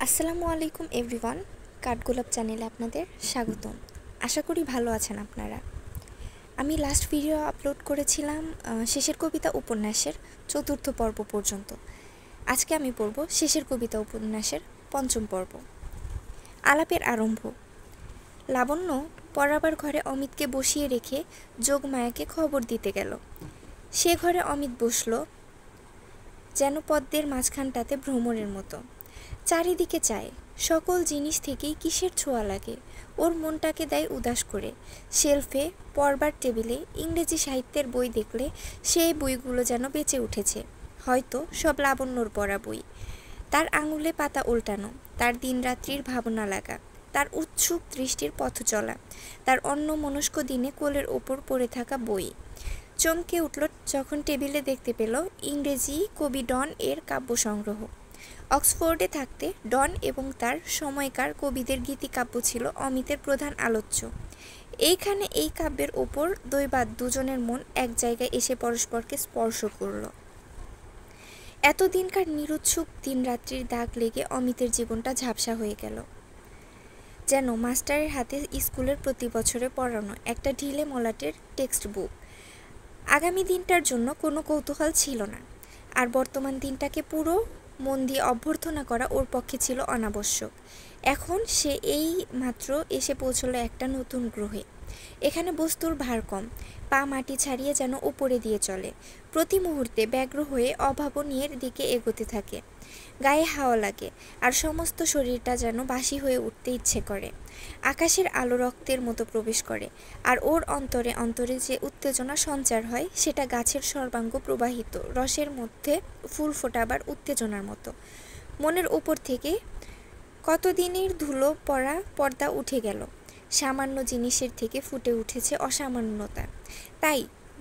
আসসালামু আলাইকুম এভরিওয়ান। কাঠগোলাপ চ্যানেলে আপনাদের স্বাগতম। আশা করি ভালো আছেন আপনারা। আমি লাস্ট ভিডিও আপলোড করেছিলাম শেষের কবিতা উপন্যাসের ৪র্থ পর্ব পর্যন্ত। আজকে আমি পড়ব শেষের কবিতা উপন্যাসের ৫ম পর্ব। আলাপের আরম্ভ। লাবণ্য পড়াবার ঘরে অমিতকে বসিয়ে রেখে যোগমায়াকে খবর দিতে গেল। সে ঘরে অমিত বসল যেন পদ্মের মাঝখানটাতে ভ্রমরের মতো। চারিদিকে চায়, সকল জিনিস থেকেই কিসের ছোঁয়া লাগে। ওর মনটাকে দেয় উদাস করে। শেলফে পড়বার টেবিলে ইংরেজি সাহিত্যের বই দেখলে সেই বইগুলো যেন বেঁচে উঠেছে। হয়তো সব লাবণ্যর পড়া বই। তার আঙুলে পাতা উল্টানো, তার দিনরাত্রির ভাবনা লাগা, তার উৎসুক দৃষ্টির পথ চলা, তার অন্যমনস্ক দিনে কোলের ওপর পড়ে থাকা বই। চমকে উঠল যখন টেবিলে দেখতে পেল ইংরেজি কবি ডন এর কাব্য সংগ্রহ। অক্সফোর্ডে থাকতে ডন এবং তার সময়কার কবিদের গীতিকাব্য ছিল অমিতের প্রধান আলোচ্য। এইখানে এই কাব্যের ওপর দৈবাত দুজনের মন এক জায়গায় এসে পরস্পরকে স্পর্শ করল। এতদিনকার নিরুৎসুক দিনরাত্রির দাগ লেগে অমিতের জীবনটা ঝাপসা হয়ে গেল। যেন মাস্টারের হাতে স্কুলের প্রতি বছরে পড়ানো একটা ঢিলে মলাটের টেক্সট বুক। আগামী দিনটার জন্য কোনো কৌতূহল ছিল না, আর বর্তমান দিনটাকে পুরো মন দিয়ে অভ্যর্থনা করা ওর পক্ষে ছিল অনাবশ্যক। এখন সে এই মাত্র এসে পৌঁছলো একটা নতুন গ্রহে। এখানে বস্তুর ভার কম, পা মাটি ছাড়িয়ে যেন উপরে দিয়ে চলে। প্রতি মুহূর্তে ব্যগ্র হয়ে অভাবনীয়ের দিকে এগোতে থাকে। গায়ে হাওয়া লাগে, আর সমস্ত শরীরটা যেন বাসি হয়ে উঠতে ইচ্ছে করে। আকাশের আলো রক্তের মতো প্রবেশ করে, আর ওর অন্তরে অন্তরে যে উত্তেজনা সঞ্চার হয় সেটা গাছের সর্বাঙ্গ প্রবাহিত রসের মধ্যে ফুল ফোটাবার উত্তেজনার মতো। মনের উপর থেকে কতদিনের ধুলো পড়া পর্দা উঠে গেল। সামান্য জিনিসের থেকে ফুটে উঠেছে অসামান্যতা। তাই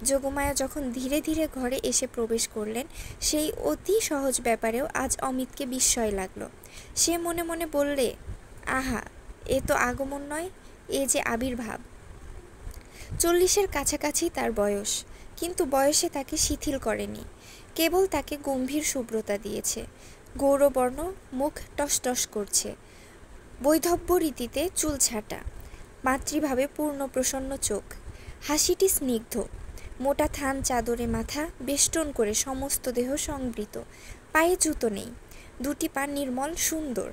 যোগমায়া যখন ধীরে ধীরে ঘরে এসে প্রবেশ করলেন, সেই অতি সহজ ব্যাপারেও আজ অমিতকে বিস্ময় লাগলো। সে মনে মনে বললে, আহা, এ তো আগমন নয়, এ যে আবির্ভাব। 40-এর কাছাকাছি তার বয়স, কিন্তু বয়সে তাকে শিথিল করেনি, কেবল তাকে গম্ভীর শুভ্রতা দিয়েছে। গৌরবর্ণ মুখ টসটস করছে, বৈধব্য রীতিতে চুল ছাঁটা, মাতৃভাবে পূর্ণ প্রসন্ন চোখ। হাসিটি স্নিগ্ধ, মোটা থান চাদরে মাথা বেষ্টন করে সমস্ত দেহ সংবৃত। পায়ে জুতো নেই, দুটি পা নির্মল সুন্দর।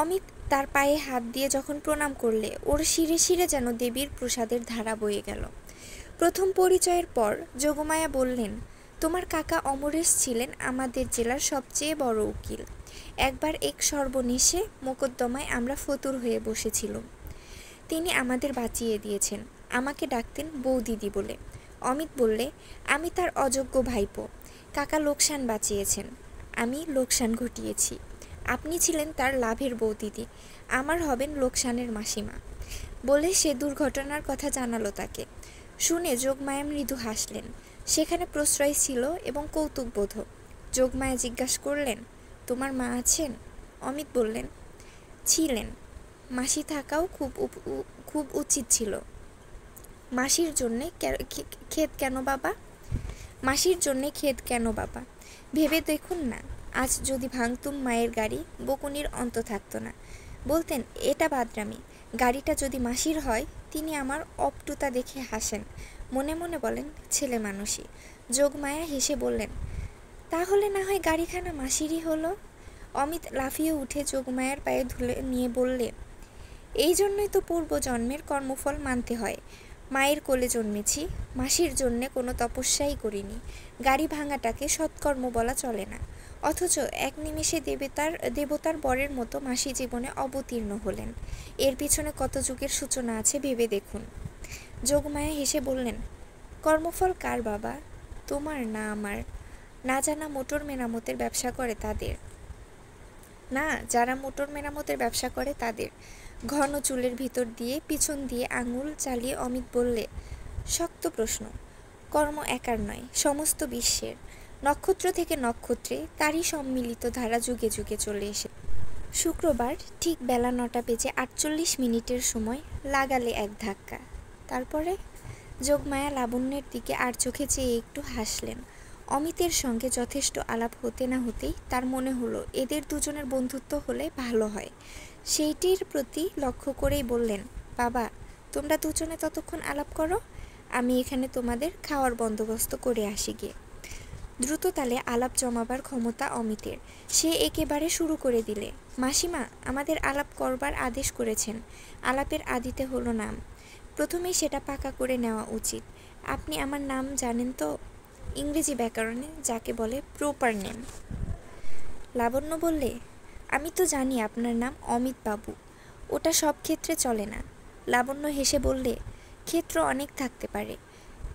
অমিত তার পায়ে হাত দিয়ে যখন প্রণাম করলে, ওর শিরে শিরে যেন দেবীর প্রসাদের ধারা বয়ে গেল। প্রথম পরিচয়ের পর যোগমায়া বললেন, তোমার কাকা অমরেশ ছিলেন আমাদের জেলার সবচেয়ে বড় উকিল। একবার এক সর্বনেশে মোকদ্দমায় আমরা ফতুর হয়ে বসেছিলাম। তিনি আমাদের বাঁচিয়ে দিয়েছেন, আমাকে ডাকতেন বৌদিদি বলে। অমিত বললে, আমি তার অযোগ্য ভাইপো। কাকা লোকসান বাঁচিয়েছেন, আমি লোকসান ঘটিয়েছি। আপনি ছিলেন তার লাভের বৌদিদি, আমার হবেন লোকসানের মাসিমা। বলে সে দুর্ঘটনার কথা জানালো তাকে। শুনে যোগমায়া মৃদু হাসলেন। সেখানে প্রশ্রয় ছিল এবং কৌতুকবোধ। যোগমায়া জিজ্ঞাসা করলেন, তোমার মা আছেন? অমিত বললেন, ছিলেন। মাসি থাকাও খুব উচিত ছিল। মাসির জন্যে খেদ কেন বাবা? মাসির জন্যে খেদ কেন বাবা? ভেবে দেখুন না, আজ যদি ভাঙতুম মায়ের গাড়ি, বকুনির অন্ত থাকতো না। বলতেন, এটা বাদরামি। গাড়িটা যদি মাসির হয়, তিনি আমার অপটুতা দেখে হাসেন, মনে মনে বলেন, ছেলে মানুষই। যোগমায়া হেসে বললেন, তাহলে না হয় গাড়িখানা মাসিরই হলো। অমিত লাফিয়ে উঠে যোগমায়ার পায়ে ধুলে নিয়ে বললে, এই জন্যই তো পূর্বজন্মের কর্মফল মানতে হয়। মায়ের কোলে জন্মেছি, মাসির জন্যে কোনো তপস্যাই করিনি। গাড়ি ভাঙাটাকে সৎকর্ম বলা চলে না। অথচ এক নিমেষে দেবতার বরের মতো মাসি জীবনে অবতীর্ণ হলেন। এর পিছনে কত যুগের সূচনা আছে ভেবে দেখুন। যোগমায়া হেসে বললেন, কর্মফল কার বাবা? তোমার না আমার? না জানা মোটর মেরামতের ব্যবসা করে তাদের। না, যারা মোটর মেরামতের ব্যবসা করে তাদের। ঘন চুলের ভিতর দিয়ে পিছন দিয়ে আঙুল চালিয়ে অমিত বললে, শক্ত প্রশ্ন। কর্ম একার নয়, সমস্ত বিশ্বের। নক্ষত্র থেকে নক্ষত্রে তারই সম্মিলিত ধারা যুগে যুগে চলে এসে। শুক্রবার ঠিক বেলা 9:48 সময় লাগালে এক ধাক্কা। তারপরে যোগমায়া লাবণ্যের দিকে আর চোখে চেয়ে একটু হাসলেন। অমিতের সঙ্গে যথেষ্ট আলাপ হতে না হতেই তার মনে হলো এদের দুজনের বন্ধুত্ব হলে ভালো হয়। সেইটির প্রতি লক্ষ্য করেই বললেন, বাবা, তোমরা দুজনে ততক্ষণ আলাপ করো, আমি এখানে তোমাদের খাওয়ার বন্দোবস্ত করে আসি গিয়ে। দ্রুত তালে আলাপ জমাবার ক্ষমতা অমিতের। সে একেবারে শুরু করে দিলে, মাসিমা আমাদের আলাপ করবার আদেশ করেছেন। আলাপের আদিতে হলো নাম, প্রথমেই সেটা পাকা করে নেওয়া উচিত। আপনি আমার নাম জানেন তো? ইংরেজি ব্যাকরণে যাকে বলে প্রপার নেম। লাবণ্য বললে, আমি তো জানি আপনার নাম অমিত বাবু, ওটা সব ক্ষেত্রে চলে না। লাবণ্য হেসে বললে, ক্ষেত্র অনেক থাকতে পারে,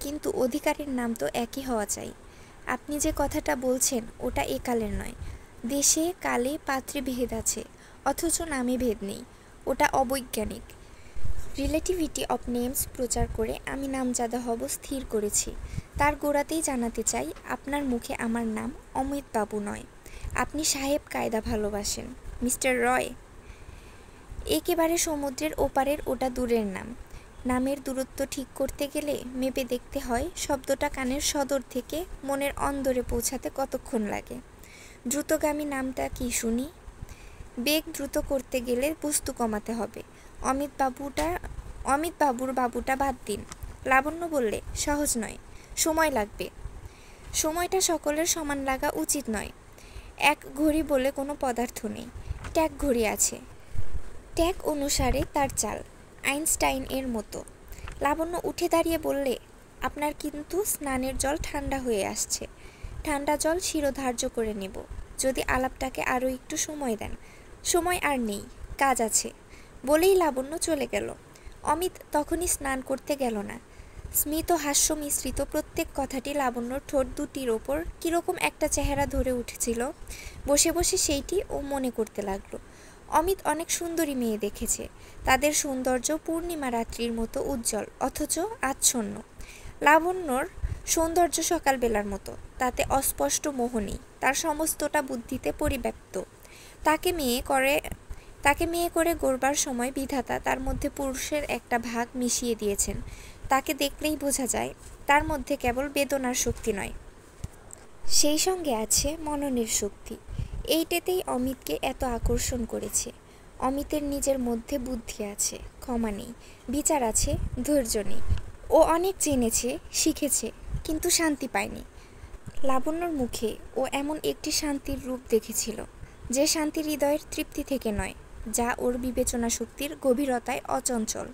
কিন্তু অধিকারের নাম তো একই হওয়া চাই। আপনি যে কথাটা বলছেন ওটা একালের নয়। দেশে কালে পাত্রে ভেদ আছে, অথচ নামে ভেদ নেই, ওটা অবৈজ্ঞানিক। রিলেটিভিটি অফ নেমস প্রচার করে আমি নামজাদা হব স্থির করেছি। তার গোড়াতেই জানাতে চাই, আপনার মুখে আমার নাম অমিত বাবু নয়। আপনি সাহেব কায়দা ভালোবাসেন, মিস্টার রয়। একেবারে সমুদ্রের ওপারের ওটা দূরের নাম। নামের দূরত্ব ঠিক করতে গেলে মেপে দেখতে হয় শব্দটা কানের সদর থেকে মনের অন্দরে পৌঁছাতে কতক্ষণ লাগে। দ্রুতগামী নামটা কি শুনি? বেগ দ্রুত করতে গেলে বস্তু কমাতে হবে। অমিত বাবুর বাবুটা বাদ দিন। লাবণ্য বললে, সহজ নয়, সময় লাগবে। সময়টা সকলের সমান লাগা উচিত নয়। এক ঘড়ি বলে কোনো পদার্থ নেই, ট্যাক ঘড়ি আছে, ট্যাক অনুসারে তার চাল, আইনস্টাইন এর মতো। লাবণ্য উঠে দাঁড়িয়ে বললে, আপনার কিন্তু স্নানের জল ঠান্ডা হয়ে আসছে। ঠান্ডা জল শিরোধার্য করে নেব, যদি আলাপটাকে আরও একটু সময় দেন। সময় আর নেই, কাজ আছে, বলেই লাবণ্য চলে গেল। অমিত তখনই স্নান করতে গেল না। স্মিত হাস্য মিশ্রিত প্রত্যেক কথাটি লাবণ্যর ঠোঁট দুটির ওপর কীরকম একটা চেহারা ধরে উঠেছিল। বসে বসে সেইটি ও মনে করতে লাগলো। অমিত অনেক সুন্দরী মেয়ে দেখেছে, তাদের সৌন্দর্য পূর্ণিমা রাত্রির মতো উজ্জ্বল অথচ আচ্ছন্ন। লাবণ্যর সৌন্দর্য সকালবেলার মতো, তাতে অস্পষ্ট মোহ নেই, তার সমস্তটা বুদ্ধিতে পরিব্যাপ্ত। তাকে মেয়ে করে গড়বার সময় বিধাতা তার মধ্যে পুরুষের একটা ভাগ মিশিয়ে দিয়েছেন। তাকে দেখলেই বোঝা যায় তার মধ্যে কেবল বেদনার শক্তি নয়, সেই সঙ্গে আছে মননের শক্তি। এইটাতেই অমিতকে এত আকর্ষণ করেছে। অমিতের নিজের মধ্যে বুদ্ধি আছে, ক্ষমা নেই, বিচার আছে, ধৈর্য নেই। ও অনেক জেনেছে, শিখেছে, কিন্তু শান্তি পায়নি। লাবণ্যর মুখে ও এমন একটি শান্তির রূপ দেখেছিল, যে শান্তি হৃদয়ের তৃপ্তি থেকে নয়, যা ওর বিবেচনা শক্তির গভীরতায় অচঞ্চল।